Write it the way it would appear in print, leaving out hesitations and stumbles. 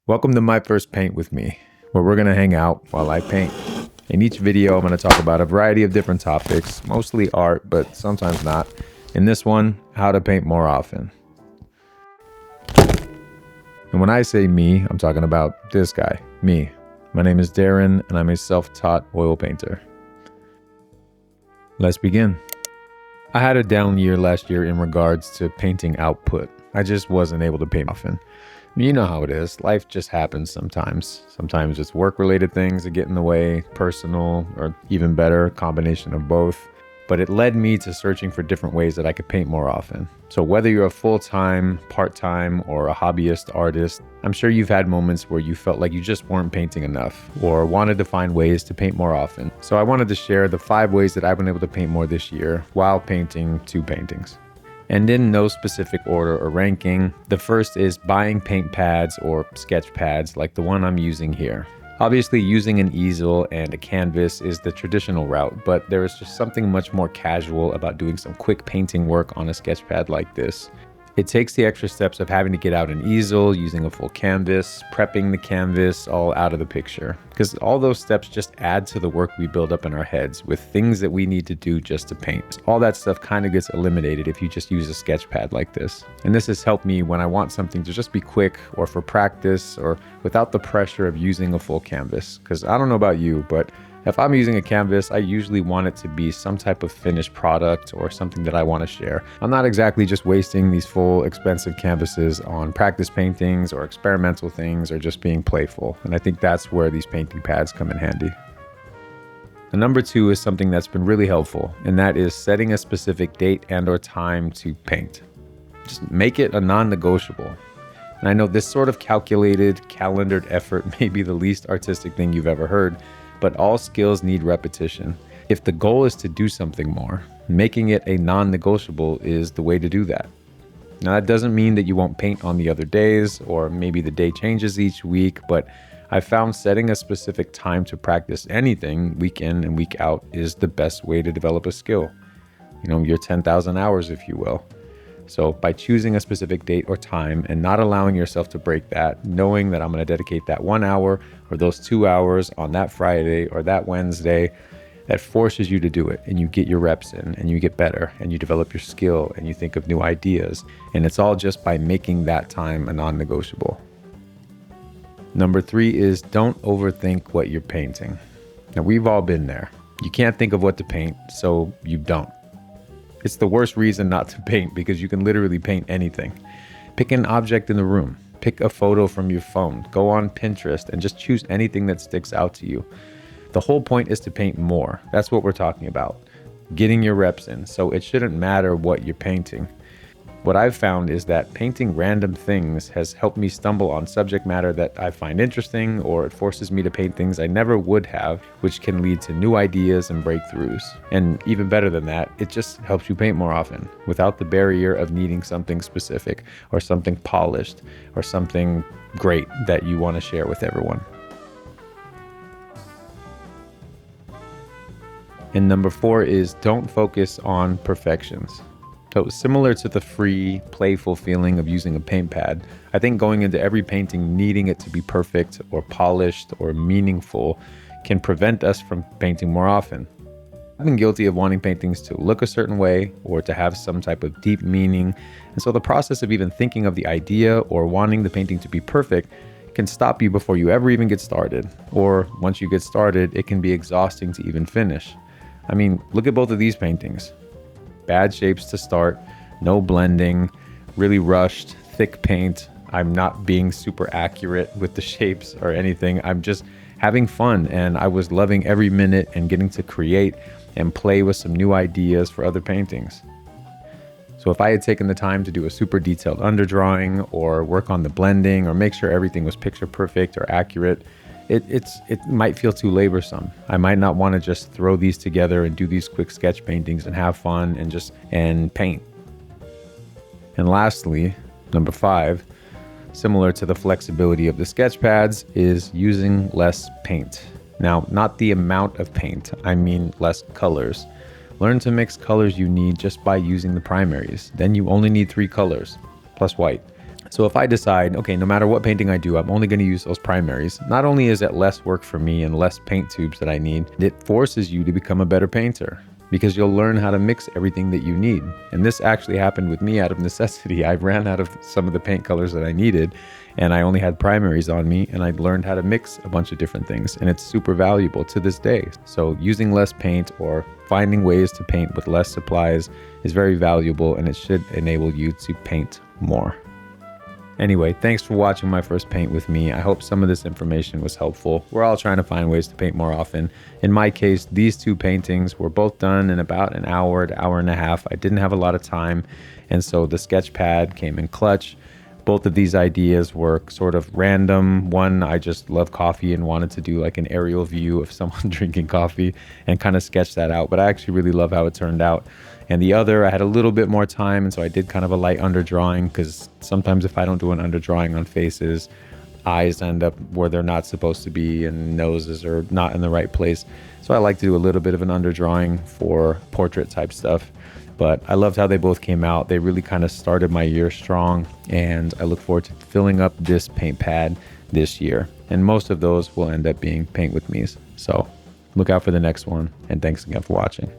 Welcome to my first paint with me, where we're going to hang out while I paint. In each video, I'm going to talk about a variety of different topics, mostly art, but sometimes not. In this one, how to paint more often. And when I say me, I'm talking about this guy, me. My name is Darren, and I'm a self-taught oil painter. Let's begin. I had a down year last year in regards to painting output. I just wasn't able to paint often. You know how it is. Life just happens sometimes. Sometimes it's work-related things that get in the way, personal, or even better, a combination of both. But it led me to searching for different ways that I could paint more often. So whether you're a full-time, part-time, or a hobbyist artist, I'm sure you've had moments where you felt like you just weren't painting enough or wanted to find ways to paint more often. So I wanted to share the 5 ways that I've been able to paint more this year while painting 2 paintings. And in no specific order or ranking, the first is buying paint pads or sketch pads like the one I'm using here. Obviously, using an easel and a canvas is the traditional route, but there is just something much more casual about doing some quick painting work on a sketch pad like this. It takes the extra steps of having to get out an easel, using a full canvas, prepping the canvas, all out of the picture. Because all those steps just add to the work we build up in our heads with things that we need to do just to paint. All that stuff kind of gets eliminated if you just use a sketch pad like this. And this has helped me when I want something to just be quick or for practice or without the pressure of using a full canvas. Because I don't know about you, but if I'm using a canvas, I usually want it to be some type of finished product or something that I want to share. I'm not exactly just wasting these full expensive canvases on practice paintings or experimental things or just being playful. And I think that's where these painting pads come in handy. The number 2 is something that's been really helpful, and that is setting a specific date and or time to paint. Just make it a non-negotiable. And I know this sort of calculated, calendared effort may be the least artistic thing you've ever heard, but all skills need repetition. If the goal is to do something more, making it a non-negotiable is the way to do that. Now, that doesn't mean that you won't paint on the other days, or maybe the day changes each week, but I found setting a specific time to practice anything week in and week out is the best way to develop a skill. You know, your 10,000 hours, if you will. So by choosing a specific date or time and not allowing yourself to break that, knowing that I'm going to dedicate that 1 hour or those 2 hours on that Friday or that Wednesday, that forces you to do it, and you get your reps in and you get better and you develop your skill and you think of new ideas. And it's all just by making that time a non-negotiable. Number 3 is don't overthink what you're painting. Now, we've all been there. You can't think of what to paint, so you don't. It's the worst reason not to paint because you can literally paint anything. Pick an object in the room, pick a photo from your phone, go on Pinterest and just choose anything that sticks out to you. The whole point is to paint more. That's what we're talking about. Getting your reps in. So it shouldn't matter what you're painting. What I've found is that painting random things has helped me stumble on subject matter that I find interesting, or it forces me to paint things I never would have, which can lead to new ideas and breakthroughs. And even better than that, it just helps you paint more often without the barrier of needing something specific or something polished or something great that you want to share with everyone. And number 4 is don't focus on perfections. So similar to the free, playful feeling of using a paint pad, I think going into every painting needing it to be perfect or polished or meaningful can prevent us from painting more often. I've been guilty of wanting paintings to look a certain way or to have some type of deep meaning. And so the process of even thinking of the idea or wanting the painting to be perfect can stop you before you ever even get started. Or once you get started, it can be exhausting to even finish. I mean, look at both of these paintings. Bad shapes to start, no blending, really rushed, thick paint. I'm not being super accurate with the shapes or anything. I'm just having fun, and I was loving every minute and getting to create and play with some new ideas for other paintings. So if I had taken the time to do a super detailed underdrawing or work on the blending or make sure everything was picture perfect or accurate, it might feel too laborsome. I might not want to just throw these together and do these quick sketch paintings and have fun and paint. And lastly, number 5, similar to the flexibility of the sketch pads, is using less paint. Now, not the amount of paint, I mean less colors. Learn to mix colors you need just by using the primaries. Then you only need 3 colors, plus white. So if I decide, okay, no matter what painting I do, I'm only going to use those primaries, not only is it less work for me and less paint tubes that I need, it forces you to become a better painter because you'll learn how to mix everything that you need. And this actually happened with me out of necessity. I ran out of some of the paint colors that I needed, and I only had primaries on me, and I learned how to mix a bunch of different things, and it's super valuable to this day. So using less paint or finding ways to paint with less supplies is very valuable, and it should enable you to paint more. Anyway, thanks for watching my first paint with me. I hope some of this information was helpful. We're all trying to find ways to paint more often. In my case, these two paintings were both done in about an hour to hour and a half. I didn't have a lot of time, and so the sketch pad came in clutch. Both of these ideas were sort of random. One, I just love coffee and wanted to do like an aerial view of someone drinking coffee and kind of sketch that out, but I actually really love how it turned out. And the other, I had a little bit more time, and so I did kind of a light underdrawing, because sometimes if I don't do an underdrawing on faces, eyes end up where they're not supposed to be and noses are not in the right place. So I like to do a little bit of an underdrawing for portrait type stuff. But I loved how they both came out. They really kind of started my year strong, and I look forward to filling up this paint pad this year. And most of those will end up being paint with me's. So look out for the next one, and thanks again for watching.